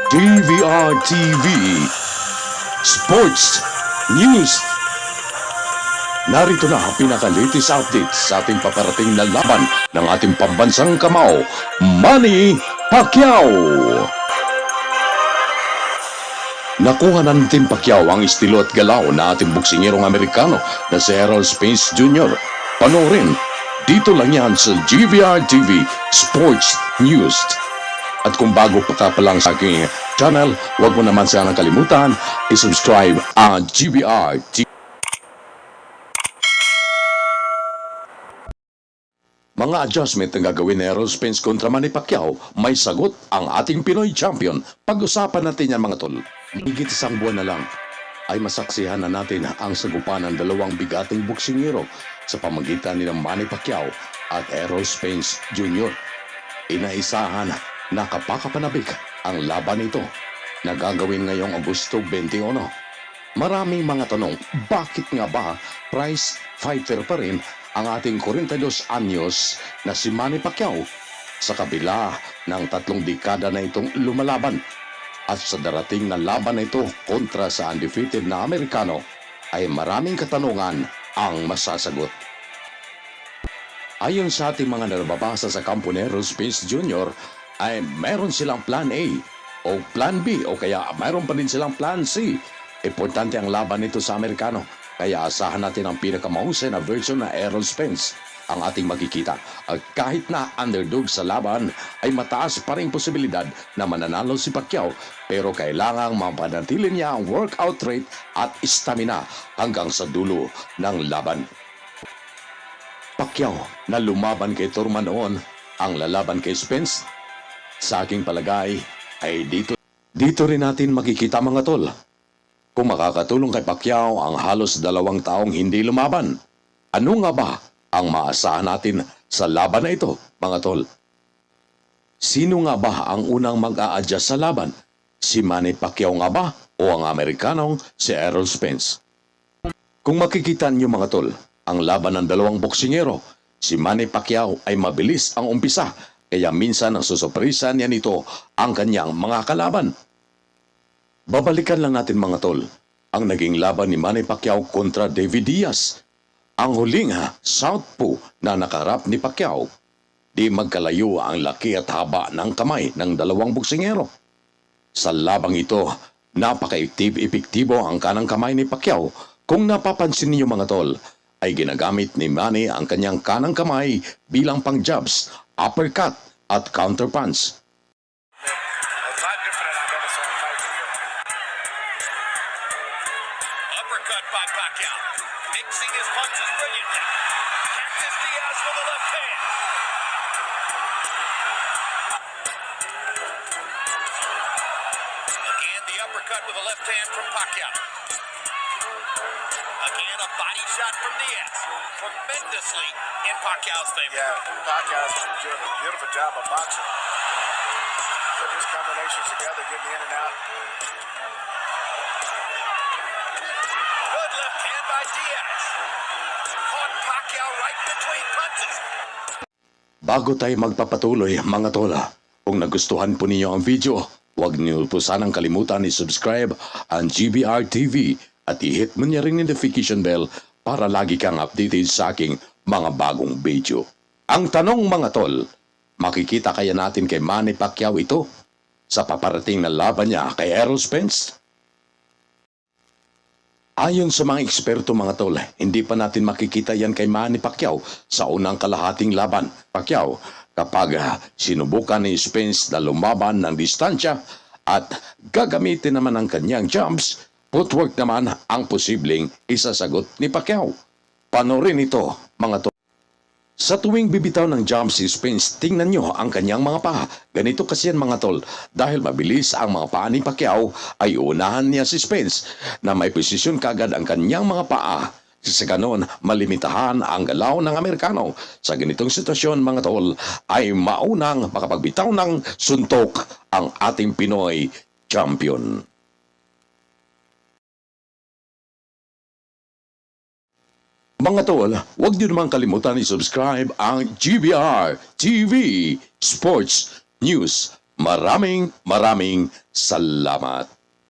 DVR TV Sports News. Narito na ang pinaka-latest update sa ating paparating na laban ng ating pambansang kamao, Manny Pacquiao. Nakuha na ni Tim Pacquiao ang estilo at galaw na ating boksingerong Amerikano na si Errol Spence Jr. Panoorin, dito lang yan sa GVR TV Sports News. At kung bago pa lang sa aking channel, huwag mo naman sanang kalimutan i-subscribe ang GVR TV. Mga adjustment ang gagawin ni Errol Spence kontra Manny Pacquiao, may sagot ang ating Pinoy champion. Pag-usapan natin yan mga tol. Higit isang buwan na lang ay masaksihan na natin ang sagupan ng dalawang bigating boksingero sa pamagitan ni Manny Pacquiao at Errol Spence Jr. Inaisahan na kapakapanabik ang laban nito na gagawin ngayong Agosto 21. Maraming mga tanong, bakit nga ba prize fighter pa rin ang ating 42 anyos na si Manny Pacquiao sa kabila ng 3 dekada na itong lumalaban? At sa darating na laban na ito kontra sa undefeated na Amerikano ay maraming katanungan ang masasagot. Ayon sa ating mga nababasa sa kampo ni Errol Spence Jr. ay meron silang plan A o plan B o kaya meron pa din silang plan C. Importante ang laban nito sa Amerikano, kaya asahan natin ang pinakamahusay na version na Errol Spence ang ating makikita. At kahit na underdog sa laban ay mataas pa rin posibilidad na mananalo si Pacquiao, pero kailangang mapanatili niya ang workout rate at stamina hanggang sa dulo ng laban. Pacquiao na lumaban kay Thurman noon ang lalaban kay Spence. Sa aking palagay ay dito rin natin makikita mga tol kung makakatulong kay Pacquiao ang halos 2 taong hindi lumaban. Ano nga ba ang maasahan natin sa laban na ito mga tol? Sino nga ba ang unang mag-a-adjust sa laban? Si Manny Pacquiao nga ba o ang Amerikanong si Errol Spence? Kung makikita niyo mga tol, ang laban ng dalawang boksingero, si Manny Pacquiao ay mabilis ang umpisa, kaya minsan nasusurpresa niya nito ang kanyang mga kalaban. Babalikan lang natin mga tol ang naging laban ni Manny Pacquiao kontra David Diaz. Ang huling southpaw na nakaharap ni Pacquiao. Di magkalayo ang laki at haba ng kamay ng dalawang boksingero. Sa labang ito, napaka-epektibo ang kanang kamay ni Pacquiao. Kung napapansin niyo mga tol, ay ginagamit ni Manny ang kanyang kanang kamay bilang pang-jabs, uppercut at counterpunch. Uppercut by Pacquiao, mixing his punches brilliantly. Catches Diaz with a left hand. Again, the uppercut with a left hand from Pacquiao. Again, a body shot from Diaz. Tremendously in Pacquiao's favor. Yeah, Pacquiao's doing a beautiful job of boxing. Putting his combinations together, getting in and out. Good left hand by Diaz. Caught Pacquiao right between punches. Bago tayo magpapatuloy mga tola, kung nagustuhan po ninyo ang video, huwag niyo po sanang kalimutan i-subscribe ang GBR TV at i-hit mo niya rin notification bell para lagi kang updated sa aking mga bagong video. Ang tanong mga tol, makikita kaya natin kay Manny Pacquiao ito sa paparating na laban niya kay Errol Spence? Ayon sa mga eksperto mga tol, hindi pa natin makikita yan kay Manny Pacquiao sa unang kalahating laban. Pacquiao, kapag sinubukan ni Spence na lumaban ng distansya at gagamitin naman ang kanyang jumps, footwork naman ang posibleng isasagot ni Pacquiao. Panorin ito mga tol. Sa tuwing bibitaw ng jump si Spence, tingnan nyo ang kanyang mga paa. Ganito kasi yan mga tol. Dahil mabilis ang mga paa ni Pacquiao, ay unahan niya si Spence na may posisyon kagad ang kanyang mga paa. Sa ganon, malimitahan ang galaw ng Amerikano. Sa ganitong sitwasyon mga tol, ay maunang makapagbitaw ng suntok ang ating Pinoy champion. Mga tol, huwag niyo naman kalimutan i-subscribe ang GBR TV Sports News. Maraming salamat.